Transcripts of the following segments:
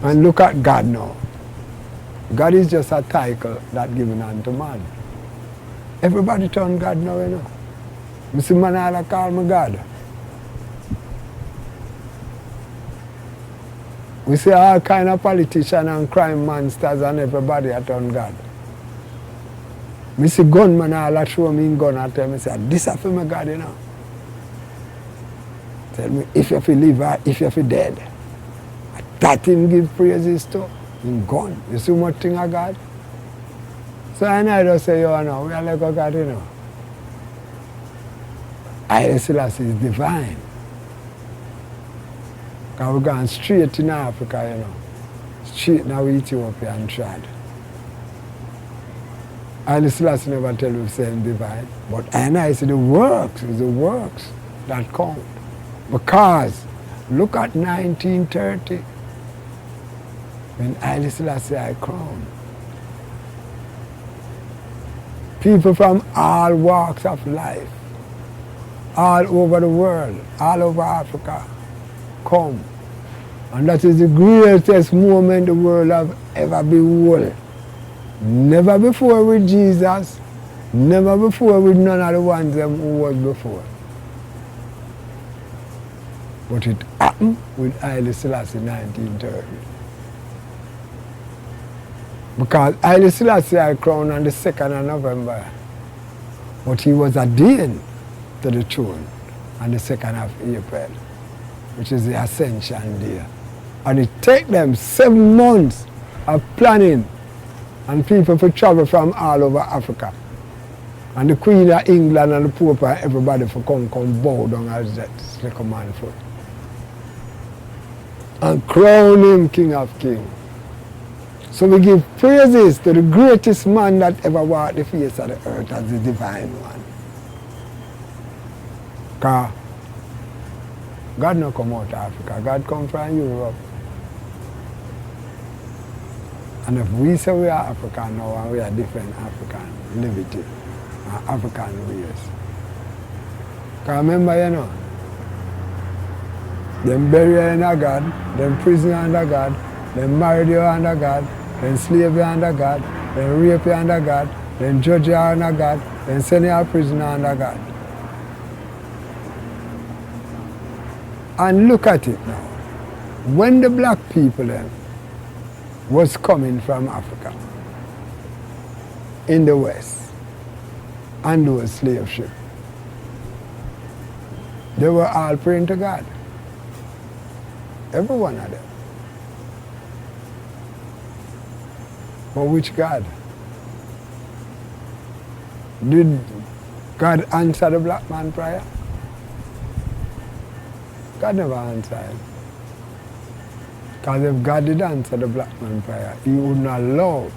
And look at God now. God is just a title that given unto man. Everybody turn God now, you know. You see man all call me God. We see all kind of politicians and crime monsters and everybody at on God. Me see gunman all show me in gun and tell me, say, this is for my God, you know. Tell me if you feel live or if you feel dead. That him give praises to in gun. You see what thing of God? So I just say, you know, we are like a God, you know. Haile Selassie is divine. Because we're going straight in Africa, you know. Straight now Ethiopia and tried. Haile Selassie never tell you saying divine. But I see the works is the works that count. Because look at 1930 when Haile Selassie I crowned. People from all walks of life, all over the world, all over Africa, come. And that is the greatest moment the world have ever beheld. Never before with Jesus, never before with none of the ones them who was before. But it happened with Haile Selassie in 1930. Because Haile Selassie I crowned on the 2nd of November, but he was ordained to the throne on the 2nd of April, which is the Ascension Day. And it take them 7 months of planning and people to travel from all over Africa. And the Queen of England and the Pope and everybody for come bow down as that like a man foot. And crown him King of Kings. So we give praises to the greatest man that ever walked the face of the earth as the divine one. Because God not come out of Africa, God come from Europe. And if we say we are African now and we are different African liberty and African ways. Because remember, you know, them bury you under God, them prison under God, them marry you under God, then slave you under God, then rape you under God, then judge you under God, then send you to prison under God. And look at it now. When the black people then was coming from Africa in the West and those slave ships, they were all praying to God. Every one of them. But which God? Did God answer the black man prayer? God never answered. Because if God did answer the black man prayer, he would not allow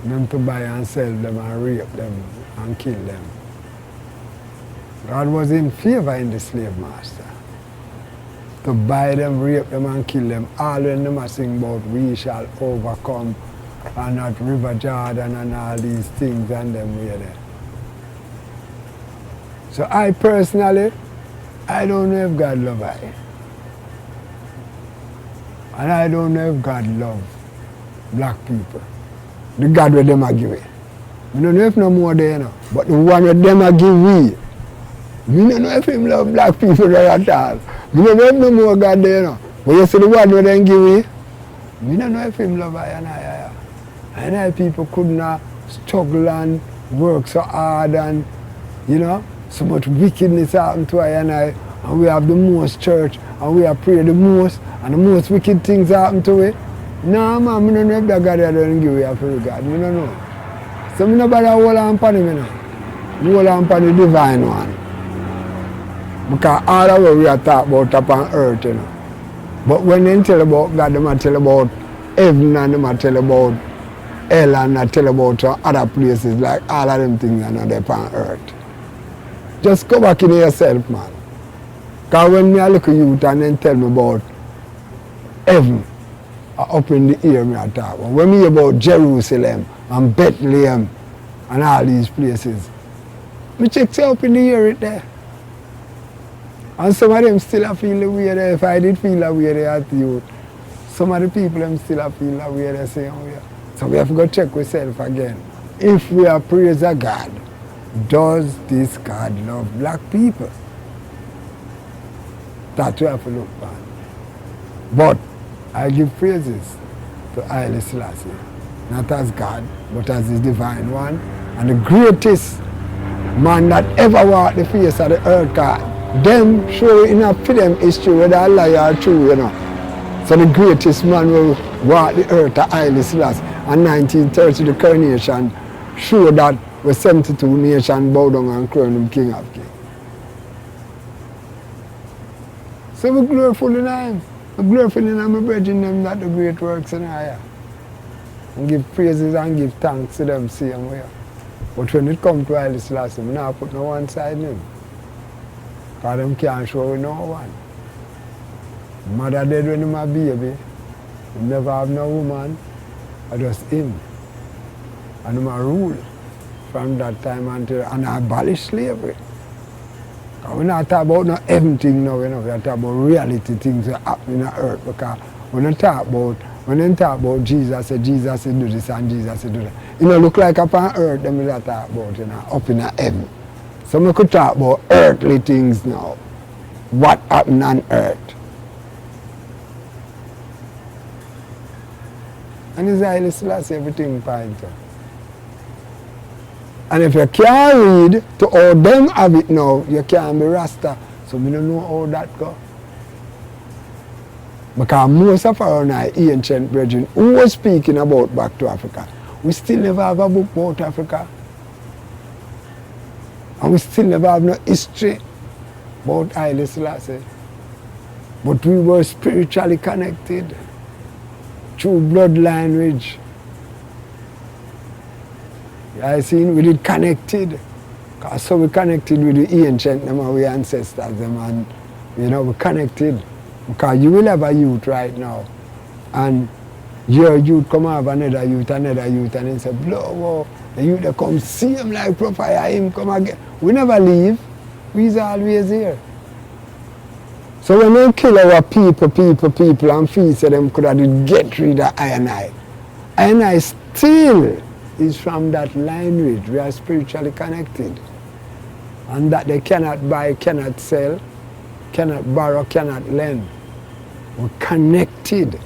them to buy and sell them and rape them and kill them. God was in favor in the slave master. To buy them, rape them and kill them. All when them are sing about we shall overcome and at River Jordan and all these things and them way there. So I personally, I don't know if God love I. And I don't know if God love black people. The God where them a give it. We don't know if no more there, you know. But the one where them a give we don't know if him love black people there at all. We don't know if no more God there, you know. But you see the one where them give we don't know if him love I and I. And I people could not struggle and work so hard and, you know, so much wickedness happen to I and we have the most church and we have prayed the most and the most wicked things happen to it. No man, I don't know if that God there don't give you for God. I don't know. So I don't bother hold on upon him, you know. Hold on upon the divine one. Because all of what we are talking about upon earth, you know. But when they tell about God, they might tell about heaven and they might tell about hell and they tell about other places like all of them things are not upon earth. Just go back in yourself, man. Because when me I look at youth and then tell me about heaven, up in the air me I talk about. When me hear about Jerusalem and Bethlehem and all these places, me check say up in the air it there. And some of them still feel the way there. If I did feel the way there at youth, some of the people them still have feel that way the same way. So we have to go check ourselves again. If we are praise a God, does this God love black people? That we have to look at. But I give praises to Haile Selassie, not as God, but as his divine one, and the greatest man that ever walked the face of the earth. Them show in a film history whether a lie or true, you know. So the greatest man will walk the earth to Haile Selassie. And 1930 the coronation showed that the 72 nations bow down and crown him king of kings. So we gloriful in him. We gloriful in him, brethren them that the great works in higher. And give praises and give thanks to them same way. But when it comes to Haile Selassie, we not put no one side in him. Because them can't show no one. Mother dead when him a baby. He never have no woman. Or just him. And him a rule from that time until and abolish slavery. Because we not talk about no heaven thing now, you know. We talk about reality things that happen on earth. Because when they talk about Jesus, say Jesus will do this and Jesus will do that. You know, look like upon earth, them will talk about, you know, up in heaven. So we could talk about earthly things now. What happened on earth. And it's Haile Selassie everything point out. And if you can't read to how them have it now, you can't be Rasta. So we don't know how that go. Because most of our ancient brethren who was speaking about back to Africa, we still never have a book about Africa. And we still never have no history about Haile Selassie. But we were spiritually connected through bloodline ridge. I seen we did connected. So we connected with the ancient them and we ancestors them, and you know we connected. Because you will have a youth right now. And your youth come have another youth, and then say, blow, the youth that come see him like profile, him come again. We never leave. We's always here. So when they kill our people and feel say them could have get rid of I. I still is from that lineage. We are spiritually connected. And that they cannot buy, cannot sell, cannot borrow, cannot lend. We're connected.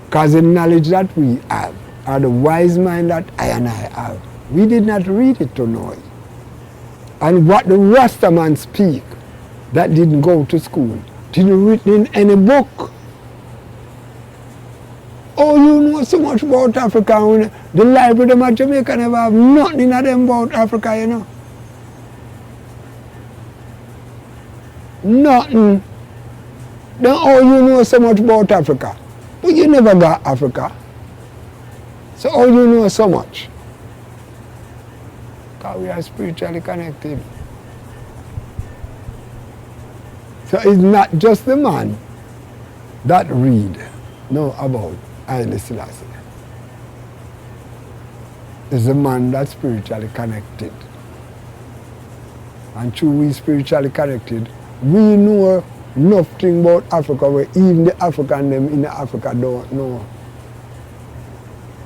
Because the knowledge that we have, or the wise mind that I have, we did not read it to know it. And what the Rasta man speak, that didn't go to school, didn't read in any book. Oh, you know so much about Africa. The library of Jamaica never have nothing in them about Africa, you know. Nothing. Then oh, you know so much about Africa. But you never got Africa. So oh, you know so much. Because we are spiritually connected. So it's not just the man that read know about Haile Selassie. It's the man that's spiritually connected. And through we spiritually connected, we know nothing about Africa where even the African them in Africa don't know.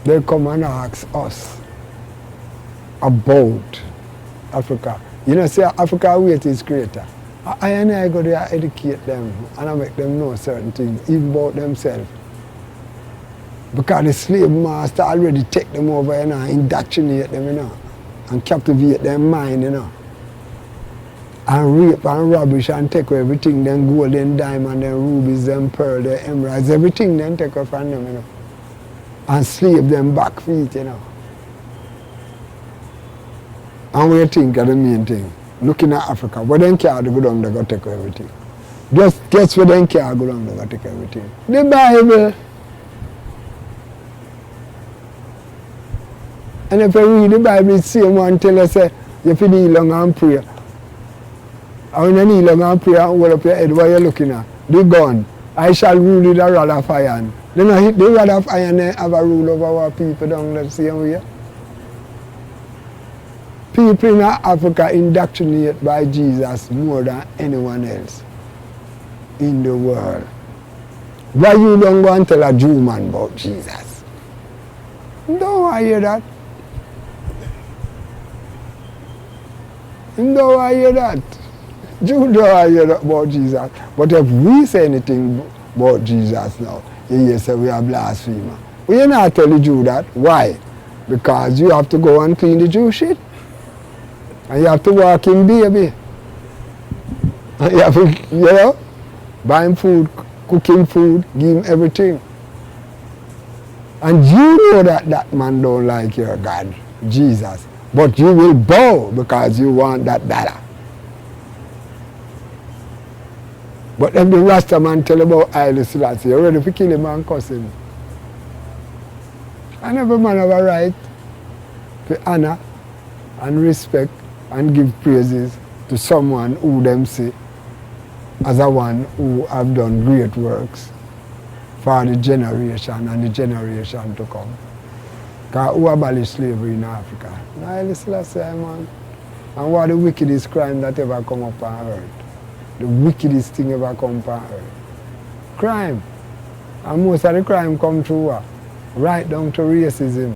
They come and ask us about Africa. You know, say Africa weight is greater. I go there educate them and I make them know certain things, even about themselves. Because the slave master already take them over, you know, indoctrinate them, you know, and captivate their mind, you know. And rape and rubbish and take away everything, then gold, then diamond, then rubies, then pearl, then emeralds, everything then take away from them, you know. And slave them back feet, you know. And we think of the main thing, looking at Africa, where they can't go down, they go take away everything. Just guess where they can't go down, they go take everything. The Bible. And if you read the Bible, it's the same one tell us, you have to kneel long and pray. And when you kneel long and pray and hold up your head, what are you looking at? The gun. I shall rule with a rod of iron. Then I hit the rod of iron and have a rule over our people down the same way. People in Africa indoctrinated by Jesus more than anyone else in the world. Why you don't go and tell a Jew man about Jesus? You don't want to hear that. You don't want to hear that. Jew don't want to hear that about Jesus. But if we say anything about Jesus now, you say we are blasphemer. Well, you not tell the Jew that. Why? Because you have to go and clean the Jew shit. And you have to walk in baby. And you have to, buy him food, cook him food, give him everything. And you know that that man don't like your God, Jesus. But you will bow because you want that dollar. But if the Rasta man tell about Haile Selassie, you're ready to kill him and cuss him. And every man have a right to honor and respect and give praises to someone who them see as a one who have done great works for the generation and the generation to come. Because who abolished slavery in Africa? Haile Selassie, man. And what the wickedest crime that ever come up on earth? The wickedest thing ever come up on earth. Crime. And most of the crime come through right down to racism.